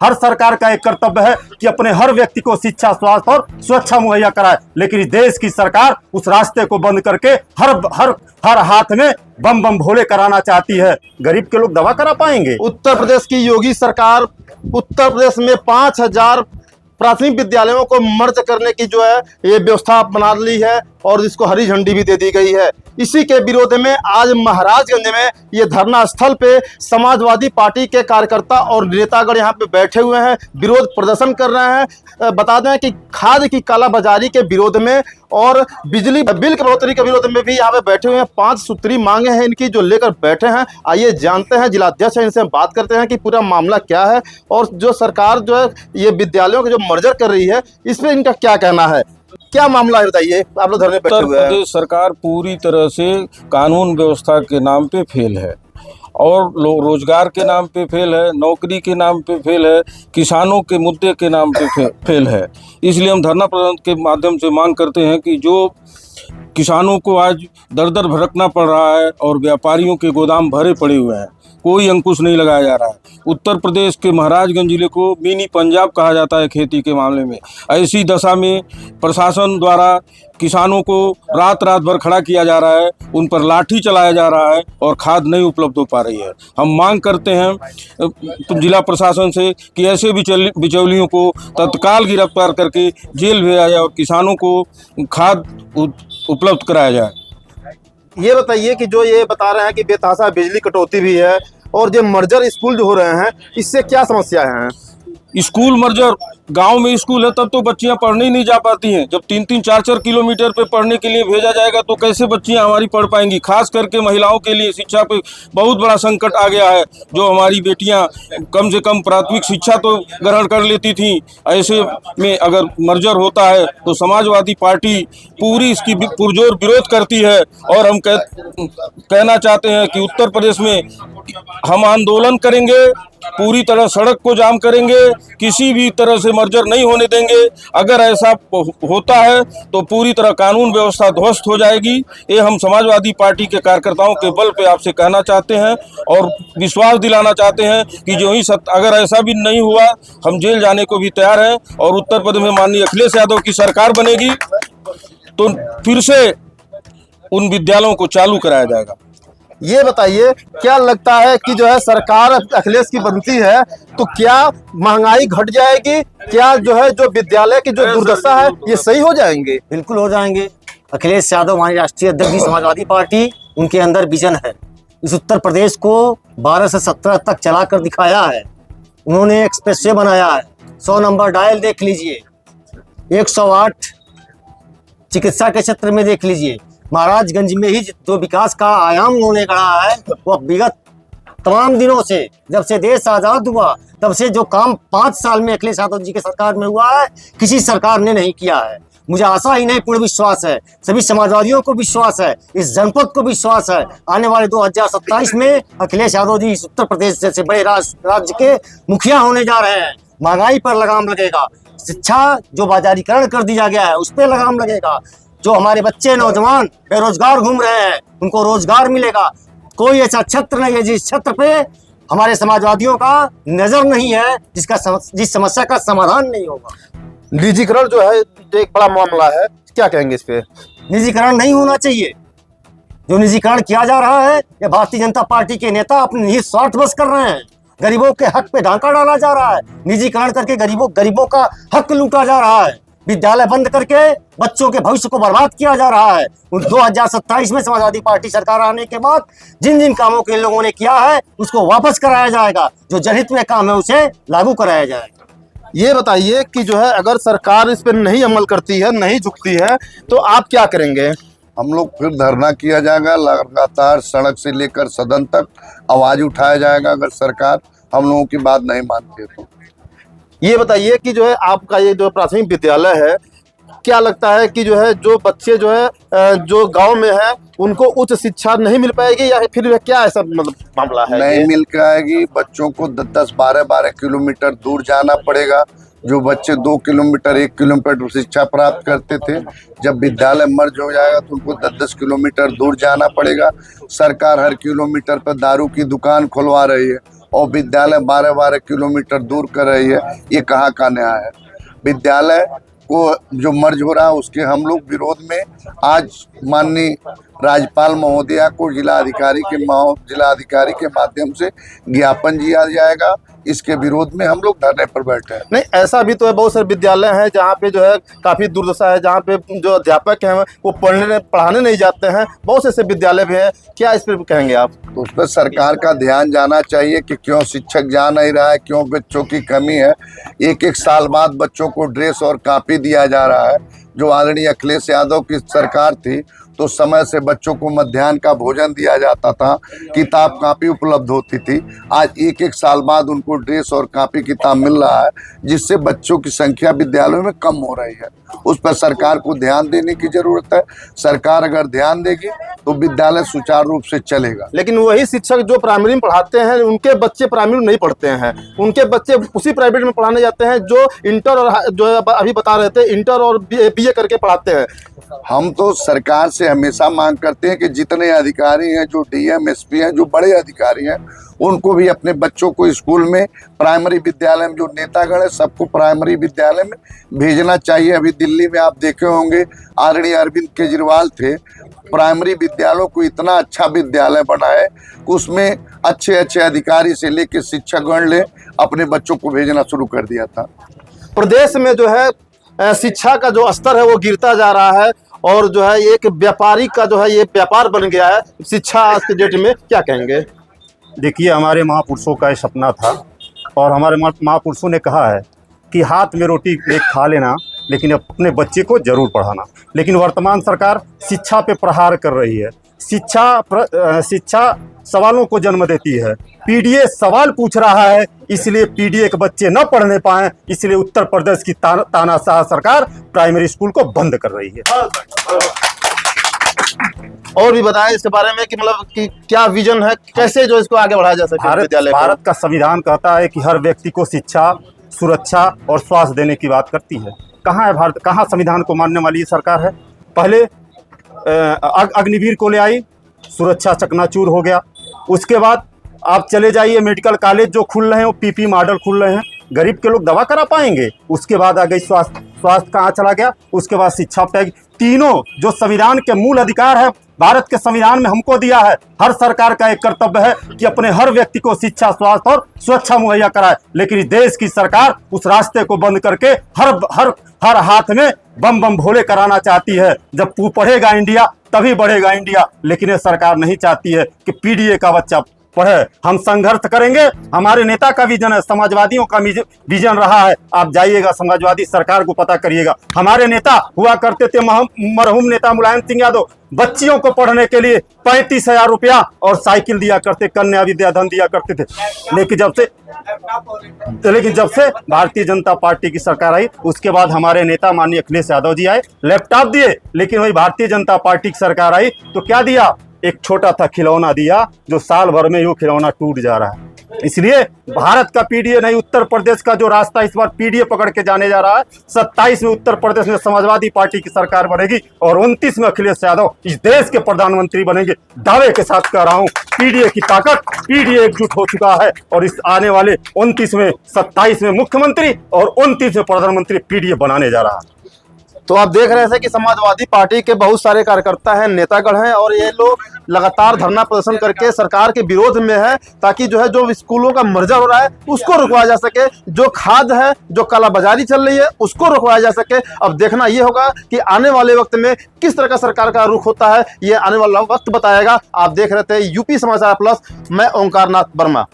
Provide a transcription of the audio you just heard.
हर सरकार का एक कर्तव्य है कि अपने हर व्यक्ति को शिक्षा, स्वास्थ्य और सुरक्षा मुहैया कराए, लेकिन इस देश की सरकार उस रास्ते को बंद करके हर हर हर हाथ में बम बम भोले कराना चाहती है। गरीब के लोग दवा करा पाएंगे? उत्तर प्रदेश की योगी सरकार उत्तर प्रदेश में 5000 प्राथमिक विद्यालयों को मर्ज करने की जो है ये व्यवस्था बना ली है और इसको हरी झंडी भी दे दी गई है। इसी के विरोध में आज महाराजगंज में ये धरना स्थल पे समाजवादी पार्टी के कार्यकर्ता और नेतागण यहाँ पे बैठे हुए हैं, विरोध प्रदर्शन कर रहे हैं। बता दें कि खाद की कालाबाजारी के विरोध में और बिजली बिल की बढ़ोतरी के विरोध में भी यहाँ पे बैठे हुए हैं। 5 सूत्री मांगे हैं इनकी जो लेकर बैठे हैं। आइए जानते हैं, जिलाध्यक्ष हैं, इनसे बात करते हैं कि पूरा मामला क्या है और जो सरकार जो है ये विद्यालयों के जो मर्जर कर रही है इस पर इनका क्या कहना है। क्या मामला है बताइए, आप लोग धरने बैठे हुए हैं। उत्तर प्रदेश सरकार पूरी तरह से कानून व्यवस्था के नाम पे फेल है और रोजगार के नाम पे फेल है, नौकरी के नाम पे फेल है, किसानों के मुद्दे के नाम पे फेल है। इसलिए हम धरना प्रदर्शन के माध्यम से मांग करते हैं कि जो किसानों को आज दर दर भटकना पड़ रहा है और व्यापारियों के गोदाम भरे पड़े हुए हैं, कोई अंकुश नहीं लगाया जा रहा है। उत्तर प्रदेश के महाराजगंज जिले को मिनी पंजाब कहा जाता है खेती के मामले में। ऐसी दशा में प्रशासन द्वारा किसानों को रात रात भर खड़ा किया जा रहा है, उन पर लाठी चलाया जा रहा है और खाद नहीं उपलब्ध हो पा रही है। हम मांग करते हैं जिला प्रशासन से कि ऐसे बिचौलियों को तत्काल गिरफ्तार करके जेल भेजा जाए और किसानों को खाद उपलब्ध कराया जाए। ये बताइए कि जो ये बता रहे हैं कि बेतहाशा बिजली कटौती भी है और जो मर्जर स्कूल जो हो रहे हैं इससे क्या समस्या है? स्कूल मर्जर, गांव में स्कूल है तब तो बच्चियां पढ़ने ही नहीं जा पाती हैं। जब 3-3, 4-4 किलोमीटर पे पढ़ने के लिए भेजा जाएगा तो कैसे बच्चियां हमारी पढ़ पाएंगी। खास करके महिलाओं के लिए शिक्षा पे बहुत बड़ा संकट आ गया है। जो हमारी बेटियां कम से कम प्राथमिक शिक्षा तो ग्रहण कर लेती थीं, ऐसे में अगर मर्जर होता है तो समाजवादी पार्टी पूरी इसकी पुरजोर विरोध करती है। और हम कहना चाहते हैं कि उत्तर प्रदेश में हम आंदोलन करेंगे, पूरी तरह सड़क को जाम करेंगे, किसी भी तरह से मर्जर नहीं होने देंगे। अगर ऐसा होता है तो पूरी तरह कानून व्यवस्था ध्वस्त हो जाएगी। ये हम समाजवादी पार्टी के कार्यकर्ताओं के बल पे आपसे कहना चाहते हैं और विश्वास दिलाना चाहते हैं कि जो ही अगर ऐसा भी नहीं हुआ हम जेल जाने को भी तैयार हैं। और उत्तर प्रदेश में माननीय अखिलेश यादव की सरकार बनेगी तो फिर से उन विद्यालयों को चालू कराया जाएगा। ये बताइए, क्या लगता है कि जो है सरकार अखिलेश की बनती है तो क्या महंगाई घट जाएगी? क्या जो है जो विद्यालय की जो दुर्दशा है ये सही हो जाएंगे? बिल्कुल हो जाएंगे। अखिलेश यादव हमारे राष्ट्रीय अध्यक्ष समाजवादी पार्टी, उनके अंदर विजन है। इस उत्तर प्रदेश को 12 से 17 तक चला कर दिखाया है। उन्होंने एक्सप्रेसवे बनाया है। 100 नंबर डायल देख लीजिए, 108 चिकित्सा के क्षेत्र में देख लीजिए। महाराजगंज में ही जो विकास का आयाम उन्होंने गढ़ा है वो विगत तमाम दिनों से, जब से देश आजाद हुआ तब से जो काम 5 साल में अखिलेश यादव जी के सरकार में हुआ है किसी सरकार ने नहीं किया है। मुझे आशा ही नहीं पूर्ण विश्वास है, सभी समाजवादियों को विश्वास है, इस जनपद को विश्वास है, आने वाले 2027 में अखिलेश यादव जी इस उत्तर प्रदेश जैसे बड़े राज्य के मुखिया होने जा रहे हैं। महंगाई पर लगाम लगेगा, शिक्षा जो बाजारीकरण कर दिया गया है उस पर लगाम लगेगा। जो हमारे बच्चे नौजवान बेरोजगार घूम रहे हैं उनको रोजगार मिलेगा। कोई ऐसा क्षेत्र नहीं है जिस क्षेत्र पे हमारे समाजवादियों का नजर नहीं है, जिस समस्या का समाधान नहीं होगा। निजीकरण जो है एक बड़ा मामला है, क्या कहेंगे इस पे? निजीकरण नहीं होना चाहिए। जो निजीकरण किया जा रहा है ये भारतीय जनता पार्टी के नेता अपने निहित स्वार्थ बस कर रहे हैं। गरीबों के हक पे डाका डाला जा रहा है, निजीकरण करके गरीबों का हक लूटा जा रहा है, विद्यालय बंद करके बच्चों के भविष्य को बर्बाद किया जा रहा है। 2027 में समाजवादी पार्टी सरकार आने के बाद जिन जिन कामों के लोगों ने किया है उसको वापस कराया जाएगा, जो जनहित में काम है उसे लागू कराया जाएगा। ये बताइए कि जो है अगर सरकार इस पर नहीं अमल करती है, नहीं झुकती है तो आप क्या करेंगे? हम लोग फिर धरना किया जाएगा, लगातार सड़क से लेकर सदन तक आवाज उठाया जाएगा अगर सरकार हम लोगों की बात नहीं मानती है तो। ये बताइए कि जो है आपका ये जो प्राथमिक विद्यालय है, क्या लगता है कि जो है जो बच्चे जो है जो गांव में है उनको उच्च शिक्षा नहीं मिल पाएगी या फिर क्या ऐसा मतलब मामला है? नहीं मिल के आएगी। बच्चों को 10-10, 12-12 किलोमीटर दूर जाना पड़ेगा। जो बच्चे 2 किलोमीटर 1 किलोमीटर शिक्षा प्राप्त करते थे, जब विद्यालय मर्ज हो जाएगा तो उनको 10-10 किलोमीटर दूर जाना पड़ेगा। सरकार हर किलोमीटर पर दारू की दुकान खुलवा रही है और विद्यालय 12-12 किलोमीटर दूर कर रही है। ये कहाँ का न्याय है? विद्यालय को जो मर्ज हो रहा है उसके हम लोग विरोध में आज माननीय राज्यपाल महोदया को जिलाधिकारी के माध्यम से ज्ञापन दिया जाएगा। इसके विरोध में हम लोग धरने पर बैठे हैं। नहीं, ऐसा भी तो है, बहुत सारे विद्यालय हैं जहाँ पे जो है काफ़ी दुर्दशा है, जहाँ पे जो अध्यापक हैं वो पढ़ाने नहीं जाते हैं। बहुत से ऐसे विद्यालय भी हैं। क्या इस पर कहेंगे आप? तो उस पर सरकार का ध्यान जाना चाहिए कि क्यों शिक्षक जा नहीं रहा है, क्यों बच्चों की कमी है। एक साल बाद बच्चों को ड्रेस और कॉपी दिया जा रहा है। जो आदरणीय अखिलेश यादव की सरकार थी तो समय से बच्चों को मध्याह्न का भोजन दिया जाता था, किताब कॉपी उपलब्ध होती थी। आज एक साल बाद उनको ड्रेस और कॉपी किताब मिल रहा है, जिससे बच्चों की संख्या विद्यालयों में कम हो रही है। उस पर सरकार को ध्यान देने की जरूरत है। सरकार अगर ध्यान देगी तो विद्यालय सुचारू रूप से चलेगा। लेकिन वही शिक्षक जो प्राइमरी में पढ़ाते हैं उनके बच्चे प्राइमरी में नहीं पढ़ते हैं, उनके बच्चे उसी प्राइवेट में पढ़ाने जाते हैं जो इंटर और जो अभी बता रहे थे इंटर और बीए करके पढ़ाते हैं। हम तो सरकार से हमेशा मांग करते हैं कि जितने अधिकारी हैं, जो डीएम एसपी हैं, जो बड़े अधिकारी हैं, उनको भी अपने बच्चों को स्कूल में प्राइमरी विद्यालय में, जो नेतागण है सबको प्राइमरी विद्यालय में भेजना चाहिए। अभी दिल्ली में आप देखे होंगे आदरणीय अरविंद केजरीवाल थे, प्राइमरी विद्यालयों को इतना अच्छा विद्यालय बनाए कि उसमें अच्छे अच्छे अधिकारी से लेकर शिक्षकगण ले अपने बच्चों को भेजना शुरू कर दिया था। प्रदेश में जो है शिक्षा का जो स्तर है वो गिरता जा रहा है और जो है एक व्यापारी का जो है ये व्यापार बन गया है शिक्षा आज के डेट में। क्या कहेंगे? देखिए, हमारे महापुरुषों का ये सपना था और हमारे महापुरुषों ने कहा है कि हाथ में रोटी एक खा लेना लेकिन अपने बच्चे को जरूर पढ़ाना। लेकिन वर्तमान सरकार शिक्षा पे प्रहार कर रही है। शिक्षा सवालों को जन्म देती है। पीडीए सवाल पूछ रहा है, इसलिए पीडीए के बच्चे न पढ़ने पाए, इसलिए उत्तर प्रदेश की तानाशाह सरकार प्राइमरी स्कूल को बंद कर रही है। और भी बताएं इसके बारे में कि मतलब कि क्या विजन है, कैसे जो इसको आगे बढ़ाया जा सके विद्यालय को? भारत का संविधान कहता है कि हर व्यक्ति को शिक्षा, सुरक्षा और स्वास्थ्य देने की बात करती है। कहाँ है भारत? कहाँ संविधान को मानने वाली ये सरकार है? पहले अग्निवीर को ले आई, सुरक्षा चकनाचूर हो गया। उसके बाद आप चले जाइए मेडिकल कॉलेज जो खुल रहे हैं वो पीपी मॉडल खुल रहे हैं, गरीब के लोग दवा करा पाएंगे। उसके बाद आ गई स्वास्थ्य कहाँ चला गया। उसके बाद शिक्षा पैग। तीनों जो संविधान के मूल अधिकार है भारत के संविधान में हमको दिया है। हर सरकार का एक कर्तव्य है कि अपने हर व्यक्ति को शिक्षा, स्वास्थ्य और सुरक्षा मुहैया कराए। लेकिन इस देश की सरकार उस रास्ते को बंद करके हर हाथ में बम बम भोले कराना चाहती है। जब तू पढ़ेगा इंडिया तभी बढ़ेगा इंडिया। लेकिन ये सरकार नहीं चाहती है कि पीडीए का बच्चा पढ़े। हम संघर्ष करेंगे। हमारे नेता का विजन है, समाजवादियों का विजन रहा है। आप जाइएगा समाजवादी सरकार को पता करिएगा। हमारे नेता हुआ करते थे मरहूम नेता मुलायम सिंह यादव, बच्चियों को पढ़ने के लिए 35,000 रुपया और साइकिल दिया करते, कन्या विद्याधन दिया करते थे। लेकिन जब से भारतीय जनता पार्टी की सरकार आई उसके बाद हमारे नेता माननीय अखिलेश यादव जी आए, लैपटॉप दिए। लेकिन वही भारतीय जनता पार्टी की सरकार आई तो क्या दिया? एक छोटा था खिलौना दिया जो साल भर में यूं खिलौना टूट जा रहा है। इसलिए भारत का पीडीए नहीं, उत्तर प्रदेश का जो रास्ता इस बार पीडीए पकड़ के जाने जा रहा है। 27 में उत्तर प्रदेश में समाजवादी पार्टी की सरकार बनेगी और 29 में अखिलेश यादव इस देश के प्रधानमंत्री बनेंगे। दावे के साथ कह रहा हूं, पीडीए की ताकत, पीडीए एकजुट हो चुका है और इस आने वाले 29 में, 27 में मुख्यमंत्री और 29 में प्रधानमंत्री पीडीए बनाने जा रहा है। तो आप देख रहे थे कि समाजवादी पार्टी के बहुत सारे कार्यकर्ता हैं, नेतागण हैं और ये लोग लगातार धरना प्रदर्शन करके सरकार के विरोध में है ताकि जो है जो स्कूलों का मर्जर हो रहा है उसको रुकवाया जा सके, जो खाद है, जो कालाबाजारी चल रही है उसको रुकवाया जा सके। अब देखना ये होगा कि आने वाले वक्त में किस तरह का सरकार का रुख होता है, ये आने वाला वक्त बताएगा। आप देख रहे थे यूपी समाचार प्लस, मैं ओंकार नाथ वर्मा।